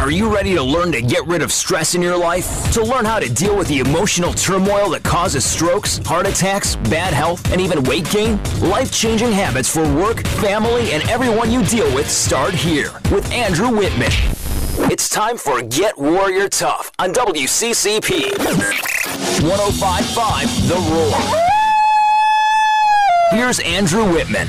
Are you ready to learn to get rid of stress in your life? To learn how to deal with the emotional turmoil that causes strokes, heart attacks, bad health, and even weight gain? Life-changing habits for work, family, and everyone you deal with start here with Andrew Wittman. It's time for Get Warrior Tough on WCCP 105.5 The Roar. Here's Andrew Wittman.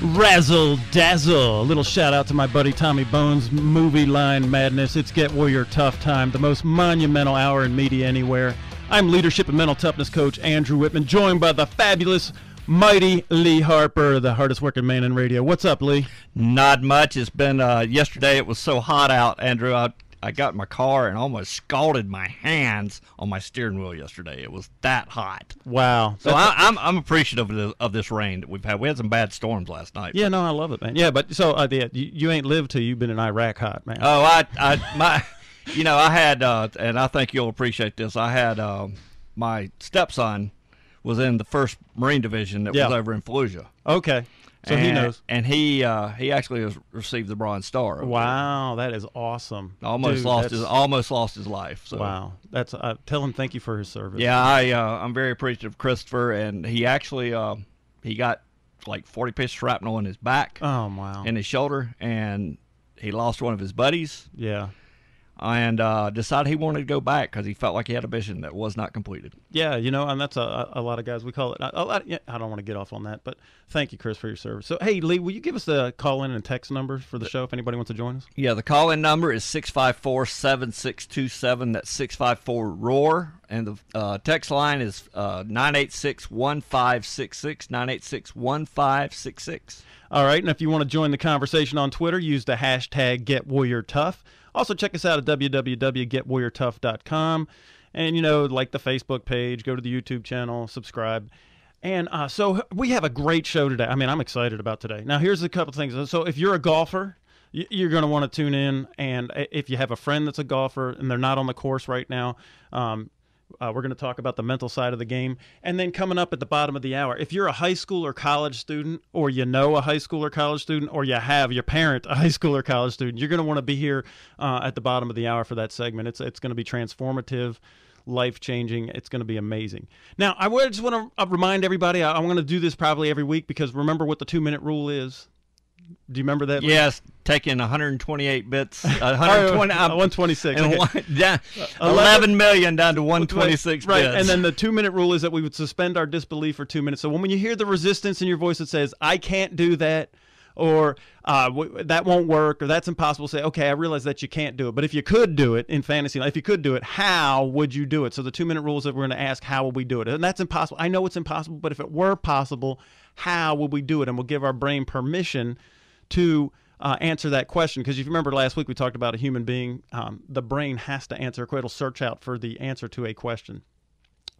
Razzle dazzle. A little shout out to my buddy Tommy Bones, Movie Line Madness. It's Get Warrior Tough time, the most monumental hour in media anywhere. I'm leadership and mental toughness coach Andrew Wittman, joined by the fabulous, mighty Lee Harper, the hardest working man in radio. What's up, Lee? Not much. It's been yesterday. It was so hot out, Andrew. I got in my car and almost scalded my hands on my steering wheel yesterday. It was that hot. Wow. So I'm appreciative of this rain that we've had. We had some bad storms last night. Yeah, no, I love it, man. Yeah, but so you ain't lived till you've been in Iraq hot, man. Oh, I had, and I think you'll appreciate this. I had my stepson was in the 1st Marine Division that was over in Fallujah. Okay. So he knows. And he actually has received the Bronze Star. Wow, that is awesome. Almost lost his life. So. Wow. That's tell him thank you for his service. Yeah, I'm very appreciative of Christopher, and he actually he got like 40-piece shrapnel in his back. Oh, wow. And his shoulder, and he lost one of his buddies. Yeah. And decided he wanted to go back because he felt like he had a mission that was not completed. Yeah, and that's a lot of guys. We call it a lot. Yeah, I don't want to get off on that, but thank you, Chris, for your service. So, hey, Lee, will you give us the call-in and text number for the show if anybody wants to join us? Yeah, the call-in number is 654-7627. That's 654-ROAR. And the text line is 986-1566, 986-1566. All right, and if you want to join the conversation on Twitter, use the hashtag GetWarriorTough. Also, check us out at www.getwarriortough.com. And, like the Facebook page, go to the YouTube channel, subscribe. And so we have a great show today. I mean, I'm excited about today. Now, here's a couple things. So if you're a golfer, you're going to want to tune in. And if you have a friend that's a golfer and they're not on the course right now, we're going to talk about the mental side of the game. And then coming up at the bottom of the hour, if you're a high school or college student, or you know a high school or college student, or you have your parent a high school or college student, you're going to want to be here at the bottom of the hour for that segment. It's going to be transformative, life-changing. It's going to be amazing. Now, I just want to remind everybody, I'm going to do this probably every week because remember what the 2-minute rule is? Do you remember that? Yes, taking 128 bits, 126, and 11 million down to 126 right, bits. And then the 2-minute rule is that we would suspend our disbelief for 2 minutes. So when you hear the resistance in your voice that says, I can't do that, or that won't work, or that's impossible, say, okay, I realize that you can't do it. But if you could do it in fantasy life, if you could do it, how would you do it? So the 2-minute rule is that we're going to ask, how will we do it? And that's impossible. I know it's impossible, but if it were possible, how would we do it? And we'll give our brain permission to answer that question. Because if you remember last week, we talked about a human being. The brain has to answer a question. It'll search out for the answer to a question.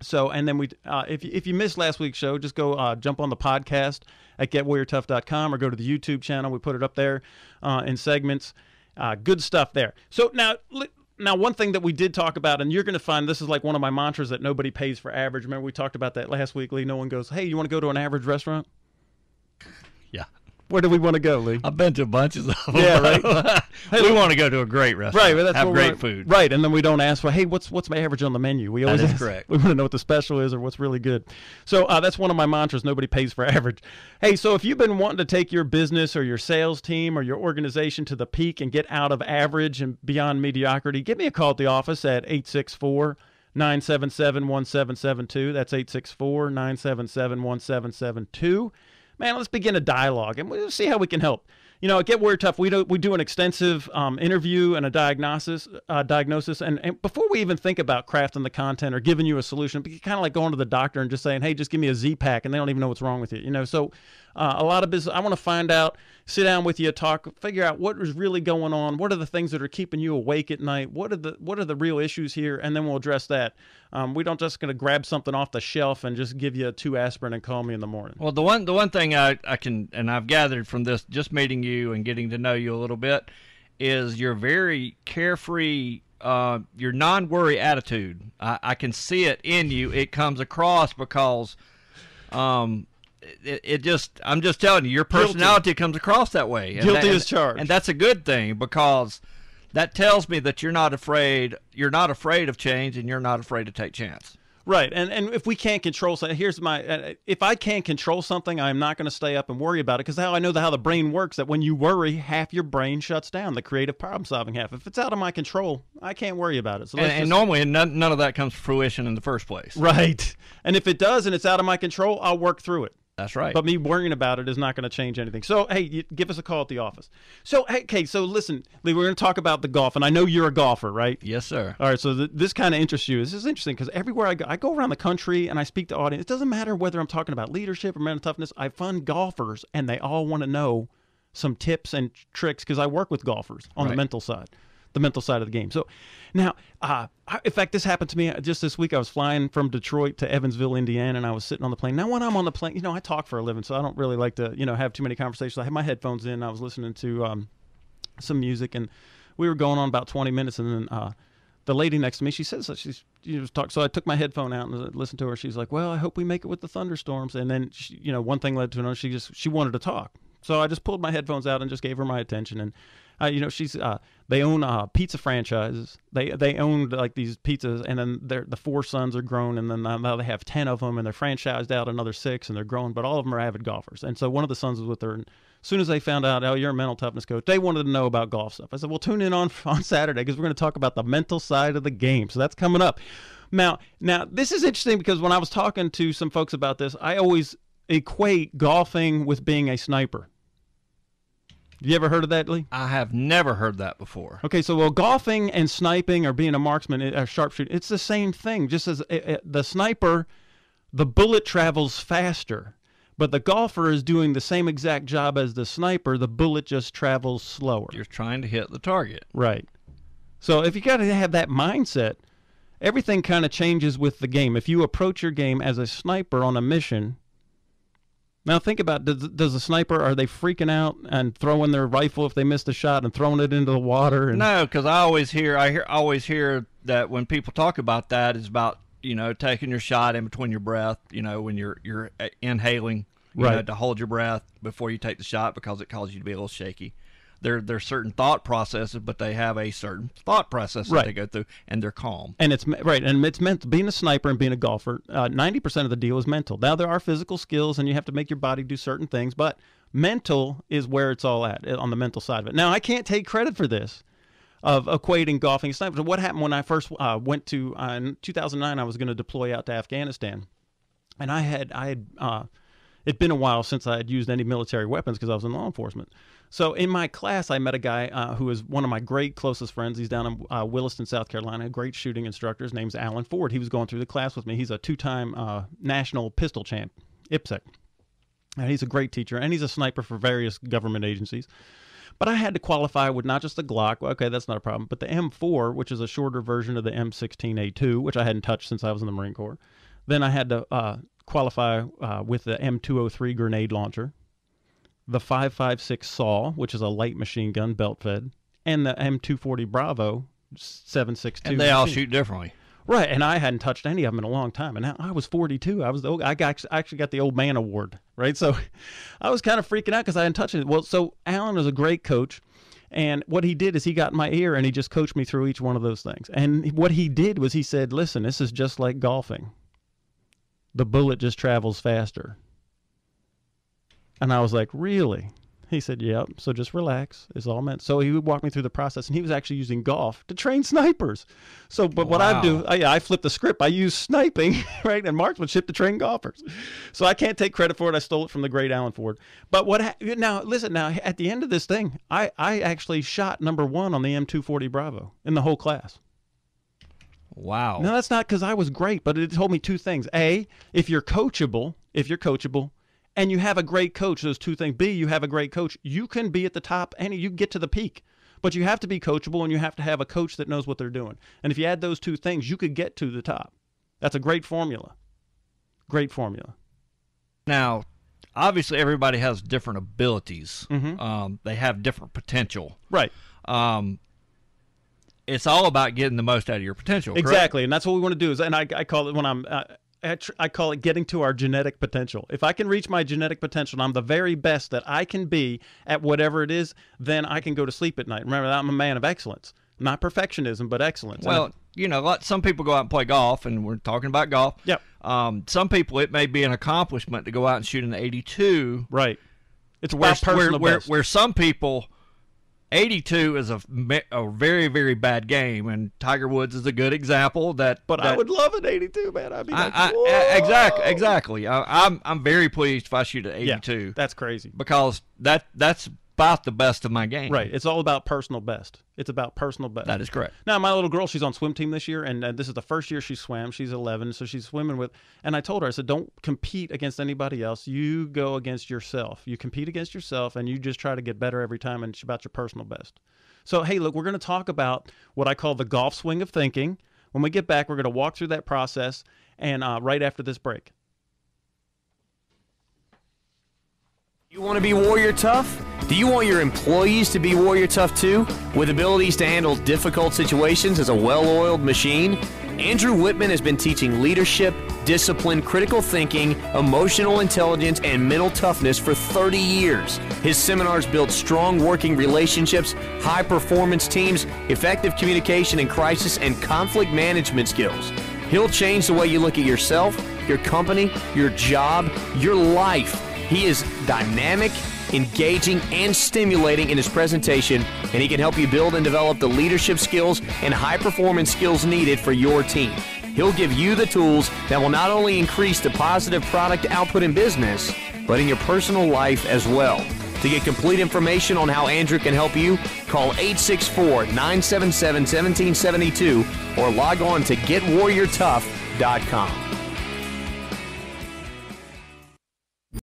So, and then if you missed last week's show, just go jump on the podcast at getwarriortough.com or go to the YouTube channel. We put it up there in segments. Good stuff there. So now, one thing that we did talk about, and you're going to find this is like one of my mantras, that nobody pays for average. Remember we talked about that last week, Lee? No one goes, hey, you want to go to an average restaurant? Yeah. Where do we want to go, Lee? I've been to bunches of them. Yeah, right. We want to go to a great restaurant. Right, well, have great food. Right, and then we don't ask for, hey, what's my average on the menu? We always ask, correct. We want to know what the special is or what's really good. So that's one of my mantras, nobody pays for average. Hey, so if you've been wanting to take your business or your sales team or your organization to the peak and get out of average and beyond mediocrity, give me a call at the office at 864-977-1772. That's 864-977-1772. Man, let's begin a dialogue, and we'll see how we can help. At Get Warrior Tough, we do an extensive interview and a diagnosis, and before we even think about crafting the content or giving you a solution, it's kind of like going to the doctor and just saying, hey, just give me a Z-Pack, and they don't even know what's wrong with you. So a lot of business, I want to find out, sit down with you, talk, figure out what is really going on, what are the things that are keeping you awake at night, what are the real issues here, and then we'll address that. We don't just going to grab something off the shelf and just give you 2 aspirin and call me in the morning. Well, the one thing I can, and I've gathered from this, just meeting you and getting to know you a little bit, is you're very carefree, your non-worry attitude. I can see it in you. It comes across because I'm just telling you, your personality comes across that way. Guilty as charged. And that's a good thing, because that tells me that you're not afraid of change, and you're not afraid to take chance. Right, and if we can't control something, if I can't control something, I'm not going to stay up and worry about it, because I know how the brain works, that when you worry, half your brain shuts down, the creative problem-solving half. If it's out of my control, I can't worry about it. So and normally, none of that comes to fruition in the first place. Right, and if it does and it's out of my control, I'll work through it. That's right. But me worrying about it is not going to change anything. So, hey, give us a call at the office. So, hey, okay, so listen, Lee, we're going to talk about the golf, and I know you're a golfer, right? Yes, sir. All right, so this kind of interests you. This is interesting, because everywhere I go around the country and I speak to audience, it doesn't matter whether I'm talking about leadership or mental toughness. I fund golfers, and they all want to know some tips and tricks, because I work with golfers on the mental side. The mental side of the game. So now, in fact, this happened to me just this week. I was flying from Detroit to Evansville, Indiana, and I was sitting on the plane. Now, when I'm on the plane, I talk for a living, so I don't really like to, have too many conversations. I had my headphones in. I was listening to some music, and we were going on about 20 minutes, and then the lady next to me, she says that she's talking. So I took my headphone out and listened to her. She's like, "Well, I hope we make it with the thunderstorms." And then, one thing led to another. She wanted to talk. So I just pulled my headphones out and just gave her my attention. And they own pizza franchises. They own like these pizzas, and then the 4 sons are grown, and then now they have 10 of them, and they're franchised out another 6, and they're growing. But all of them are avid golfers. And so one of the sons was with her, and as soon as they found out, "Oh, you're a mental toughness coach," they wanted to know about golf stuff. I said, "Well, tune in on Saturday, because we're going to talk about the mental side of the game." So that's coming up. Now this is interesting, because when I was talking to some folks about this, I always equate golfing with being a sniper. You ever heard of that, Lee? I have never heard that before. Okay, so golfing and sniping, or being a marksman, a sharpshooter, it's the same thing. Just as the sniper, the bullet travels faster, but the golfer is doing the same exact job as the sniper. The bullet just travels slower. You're trying to hit the target. Right. So if you got to have that mindset, everything kind of changes with the game. If you approach your game as a sniper on a mission. Now think about, does a sniper, are they freaking out and throwing their rifle if they missed a shot and throwing it into the water? No, because I always hear that when people talk about that, it's about taking your shot in between your breath. When you're inhaling, to hold your breath before you take the shot, because it causes you to be a little shaky. There's certain thought processes, but they have a certain thought process that they go through, and they're calm. And it's mental. Being a sniper and being a golfer, 90% of the deal is mental. Now, there are physical skills, and you have to make your body do certain things, but mental is where it's all at, on the mental side of it. Now, I can't take credit for this, of equating golfing and sniping. What happened when I first went to, in 2009, I was going to deploy out to Afghanistan, and I had it'd been a while since I had used any military weapons, because I was in law enforcement. So in my class, I met a guy who is one of my great closest friends. He's down in Williston, South Carolina, a great shooting instructor. His name's Alan Ford. He was going through the class with me. He's a 2-time national pistol champ, IPSC. And he's a great teacher, and he's a sniper for various government agencies. But I had to qualify with not just the Glock, okay, that's not a problem, but the M4, which is a shorter version of the M16A2, which I hadn't touched since I was in the Marine Corps. Then I had to qualify with the M203 grenade launcher, the 5.56 SAW, which is a light machine gun, belt-fed, and the M240 Bravo 7.62. And they all shoot differently. Right, and I hadn't touched any of them in a long time. And now I was 42. I actually got the old man award, right? So I was kind of freaking out because I hadn't touched it. Well, so Alan is a great coach. And what he did is he got in my ear and he just coached me through each one of those things. And what he did was he said, "Listen, this is just like golfing. The bullet just travels faster." And I was like, "Really?" He said, "Yep, so just relax. It's all meant." So he would walk me through the process, and he was actually using golf to train snipers. So, but what I do, I flip the script. I use sniping, right, and marksmanship to train golfers. So I can't take credit for it. I stole it from the great Alan Ford. But now, listen, now, at the end of this thing, I actually shot #1 on the M240 Bravo in the whole class. Wow. Now, that's not because I was great, but it told me two things. A, if you're coachable, and you have a great coach, those two things. B, you have a great coach, you can be at the top and you get to the peak. But you have to be coachable, and you have to have a coach that knows what they're doing. And if you add those two things, you could get to the top. That's a great formula. Great formula. Now, obviously, everybody has different abilities. Mm-hmm. They have different potential. Right. It's all about getting the most out of your potential, correct? Exactly, and that's what we want to do. And I call it, when I'm I call it getting to our genetic potential. If I can reach my genetic potential and I'm the very best that I can be at whatever it is, then I can go to sleep at night. Remember, I'm a man of excellence. Not perfectionism, but excellence. Well, some people go out and play golf, and we're talking about golf. Yep. Some people, it may be an accomplishment to go out and shoot an 82. Right. It's about personal best. Where some people, 82 is a very, very bad game, and Tiger Woods is a good example. But I would love an 82, man. I'd be like, exactly. I'm very pleased if I shoot an 82. Yeah, that's crazy. Because that's about the best of my game. Right. It's all about personal best. It's about personal best. That is correct. Now, my little girl, she's on swim team this year, and this is the first year she swam. She's 11, so she's swimming with. And I told her, I said, don't compete against anybody else. You go against yourself. You compete against yourself, and you just try to get better every time, and it's about your personal best. So, hey, look, we're going to talk about what I call the golf swing of thinking. When we get back, we're going to walk through that process, and right after this break. You want to be Warrior Tough? Do you want your employees to be Warrior Tough too? With abilities to handle difficult situations as a well-oiled machine? Andrew Wittman has been teaching leadership, discipline, critical thinking, emotional intelligence, and mental toughness for 30 years. His seminars build strong working relationships, high-performance teams, effective communication in crisis, and conflict management skills. He'll change the way you look at yourself, your company, your job, your life. He is dynamic, engaging, and stimulating in his presentation, and he can help you build and develop the leadership skills and high-performance skills needed for your team. He'll give you the tools that will not only increase the positive product output in business, but in your personal life as well. To get complete information on how Andrew can help you, call 864-977-1772 or log on to GetWarriorTough.com.